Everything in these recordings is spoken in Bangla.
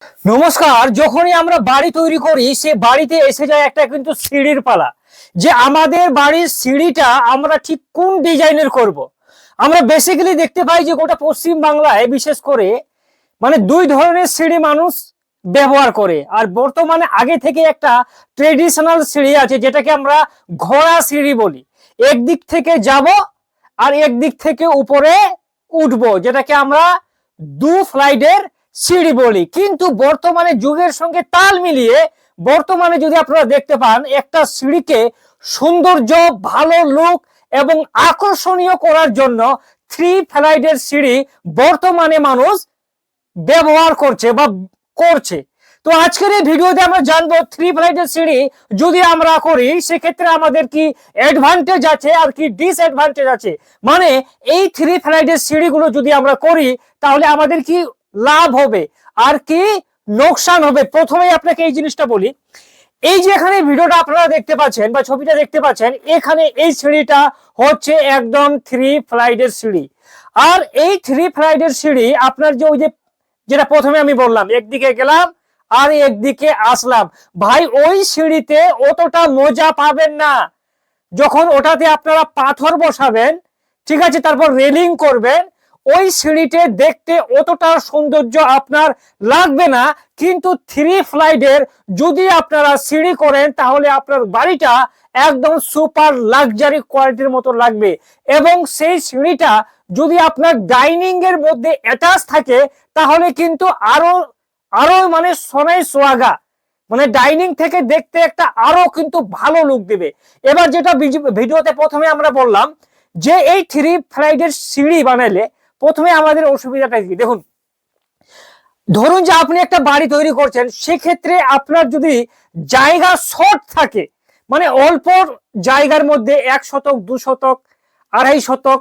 নমস্কার। যখনই আমরা বাড়ি তৈরি করি সে বাড়িতে এসে যায় একটা কিন্তু সিঁড়ির পালা, যে আমাদের বাড়ির সিঁড়িটা আমরা ঠিক কোন ডিজাইনের করব। আমরা বেসিক্যালি দেখতে পাই যে গোটা পশ্চিম বাংলায় বিশেষ করে দুই ধরনের সিঁড়ি মানুষ ব্যবহার করে। আর বর্তমানে আগে থেকে একটা ট্রেডিশনাল সিঁড়ি আছে যেটাকে আমরা ঘোড়া সিঁড়ি বলি। একদিক থেকে যাব আর একদিক থেকে উপরে উঠবো, যেটাকে আমরা দু ফ্লাইটের সিঁড়ি বলি। কিন্তু বর্তমানে যুগের সঙ্গে তাল মিলিয়ে বর্তমানে যদি আপনারা দেখতে পান, একটা সিঁড়িকে সৌন্দর্য, ভালো লুক এবং আকর্ষণীয় করার জন্য থ্রি ফ্লাইটের সিঁড়ি বর্তমানে মানুষ ব্যবহার করছে বা করছে। তো আজকের এই ভিডিওতে আমরা জানবো থ্রি ফ্লাইটের সিঁড়ি যদি আমরা করি সেক্ষেত্রে আমাদের কি অ্যাডভান্টেজ আছে আর কি ডিসঅ্যাডভান্টেজ আছে। এই থ্রি ফ্লাইটের সিঁড়িগুলো যদি আমরা করি তাহলে আমাদের কি লাভ হবে আর কি লোকসান হবে। প্রথমেই আপনাকে এই জিনিসটা বলি, এই যে এখানে ভিডিওটা আপনারা দেখতে পাচ্ছেন বা ছবিটা দেখতে পাচ্ছেন, এখানে এই সিঁড়িটা হচ্ছে একদম থ্রি ফ্লাইটের সিঁড়ি। আর এই থ্রি ফ্লাইটের সিঁড়ি আপনার যে ওই যে যেটা প্রথমে আমি বললাম, একদিকে গেলাম আর একদিকে আসলাম, ভাই ওই সিঁড়িতে অতটা মজা পাবেন না। যখন ওটাতে আপনারা পাথর বসাবেন, ঠিক আছে, তারপর রেলিং করবেন, ওই সিঁড়িতে দেখতে অতটা সৌন্দর্য আপনার লাগবে না। কিন্তু থ্রি ফ্লাইটের যদি আপনারা সিঁড়ি করেন তাহলে আপনার বাড়িটা একদম সুপার লাক্সারি কোয়ালিটির মতো লাগবে। এবং সেই সিঁড়িটা যদি আপনার ডাইনিং এর মধ্যে অ্যাটাচ থাকে তাহলে কিন্তু আরো আরো সোনাই সোহাগা, ডাইনিং থেকে দেখতে একটা আরো কিন্তু ভালো লুক দিবে। এবার যেটা ভিডিওতে প্রথমে আমরা বললাম যে এই থ্রি ফ্লাইটের সিঁড়ি বানাইলে প্রথমে আমাদের অসুবিধাটা কি দেখুন। ধরুন যে আপনি একটা বাড়ি তৈরি করছেন, সেক্ষেত্রে আপনার যদি জায়গা শর্ট থাকে, অল্প জায়গার মধ্যে 1 শতক 2 শতক 2.5 শতক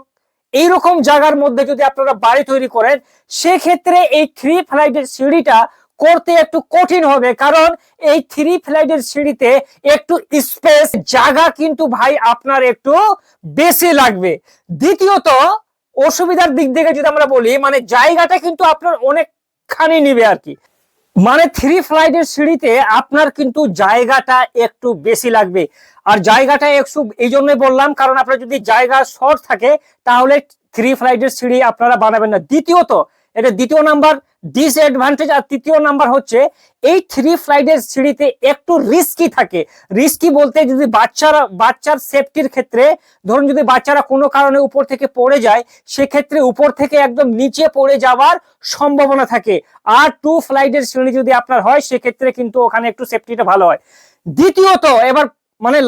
এইরকম জায়গার মধ্যে যদি আপনারা বাড়ি তৈরি করেন, সেক্ষেত্রে এই থ্রি ফ্লাইটের সিঁড়িটা করতে একটু কঠিন হবে। কারণ এই থ্রি ফ্লাইটের সিঁড়িতে একটু স্পেস জায়গা কিন্তু ভাই আপনার একটু বেশি লাগবে। দ্বিতীয়ত অসুবিধার দিক থেকে যদি আমরা বলি, জায়গাটা কিন্তু আপনার অনেকখানি নিবে আর কি। থ্রি ফ্লাইটের সিঁড়িতে আপনার কিন্তু জায়গাটা একটু বেশি লাগবে। আর জায়গাটা একটু এই জন্যই বললাম কারণ আপনার যদি জায়গা শর্ট থাকে তাহলে থ্রি ফ্লাইটের সিঁড়ি আপনারা বানাবেন না। দ্বিতীয়ত, এটা দ্বিতীয় নাম্বার ডিসঅ্যাডভান্টেজ। আর তৃতীয় নাম্বার হচ্ছে এই থ্রি ফ্লাইটের সিঁড়িতে একটু রিস্কি থাকে। রিস্কি বলতে যদি বাচ্চার সেফটির ক্ষেত্রে, ধরুন যদি বাচ্চারা কোনো কারণে উপর থেকে পড়ে যায়, সেক্ষেত্রে উপর থেকে একদম নিচে পড়ে যাওয়ার সম্ভাবনা থাকে। আর টু ফ্লাইটের সিঁড়ি যদি আপনার হয় সেক্ষেত্রে কিন্তু ওখানে একটু সেফটিটা ভালো হয়। দ্বিতীয়ত এবার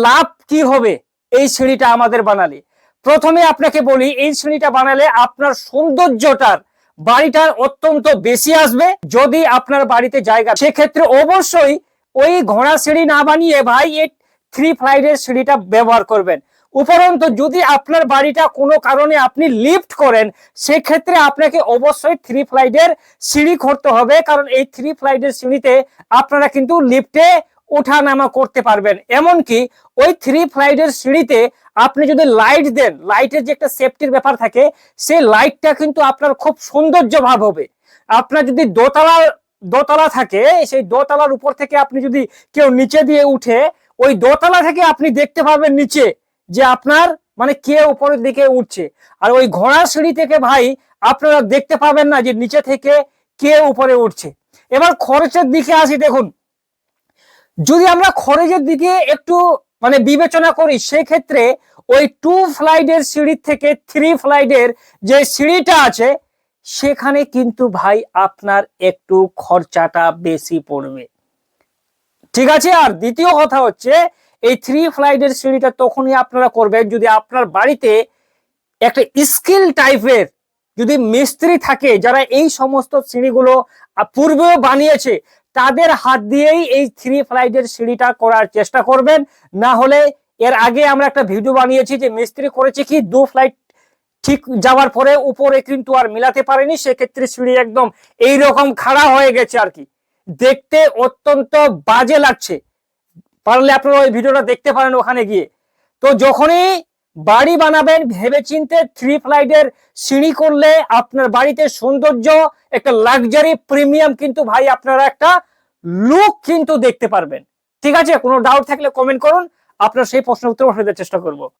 লাভ কি হবে এই সিঁড়িটা আমাদের বানালে। প্রথমে আপনাকে বলি, এই সিঁড়িটা বানালে আপনার সৌন্দর্যটার বাড়িটার অত্যন্ত বেশি আসবে। যদি আপনার বাড়িতে জায়গা, সেক্ষেত্রে অবশ্যই ওই ঘোড়া সিঁড়ি না বানিয়ে ভাই এই থ্রি ফ্লাইটের সিঁড়িটা ব্যবহার করবেন। উপরন্তু যদি আপনার বাড়িটা কোনো কারণে আপনি লিফট করেন, সেক্ষেত্রে আপনাকে অবশ্যই থ্রি ফ্লাইটের সিঁড়ি করতে হবে। কারণ এই থ্রি ফ্লাইটের সিঁড়িতে আপনারা কিন্তু লিফটে ওঠা নামা করতে পারবেন। এমনকি ওই থ্রি ফ্লাইটের সিঁড়িতে আপনি যদি লাইট দেন, লাইটের যে একটা সেফটির ব্যাপার থাকে, সেই লাইটটা কিন্তু আপনার খুব সৌন্দর্য ভাব হবে। আপনার যদি দোতলা থাকে, সেই দোতলার উপর থেকে আপনি যদি কেউ নিচে দিয়ে উঠে, ওই দোতলা থেকে আপনি দেখতে পাবেন নিচে যে আপনার কে উপরের দিকে উঠছে। আর ওই ঘোড়া সিঁড়ি থেকে ভাই আপনারা দেখতে পাবেন না যে নিচে থেকে কে উপরে উঠছে। এবার খরচের দিকে আসি। দেখুন, যদি আমরা খরচের দিকে একটু বিবেচনা করি, সেক্ষেত্রে ওই টু ফ্লাইটের সিঁড়ি থেকে থ্রি ফ্লাইটের যে সিঁড়িটা আছে সেখানে কিন্তু ভাই আপনার একটু খরচাটা বেশি পড়বে, ঠিক আছে। আর দ্বিতীয় কথা হচ্ছে, এই থ্রি ফ্লাইটের সিঁড়িটা তখনই আপনারা করবেন যদি আপনার বাড়িতে একটা স্কিল টাইপের যদি মিস্ত্রি থাকে, যারা এই সমস্ত সিঁড়িগুলো পূর্বেও বানিয়েছে, তাদের হাত দিয়েই এই থ্রি ফ্লাইটের সিঁড়িটা করার চেষ্টা করবেন। না হলে, এর আগে আমরা একটা ভিডিও বানিয়েছি যে মিস্ত্রি করেছে কি, দু ফ্লাইট ঠিক যাওয়ার পরে উপরে কিন্তু আর মিলাতে পারেনি, সেক্ষেত্রে সিঁড়ি একদম এইরকম খাড়া হয়ে গেছে আর কি, দেখতে অত্যন্ত বাজে লাগছে। পারলে আপনারা ওই ভিডিওটা দেখতে পারেন ওখানে গিয়ে। তো যখনই বাড়ি বানাবেন ভেবেচিন্তে 3 ফ্লাইটের সিঁড়ি করলে আপনার বাড়িতে সৌন্দর্য, একটা লাক্সারি প্রিমিয়াম কিন্তু ভাই আপনারা একটা লুক কিন্তু দেখতে পারবেন। ঠিক আছে, কোনো ডাউট থাকলে কমেন্ট করুন, আপনার সেই প্রশ্নের উত্তর দেওয়ার চেষ্টা করব।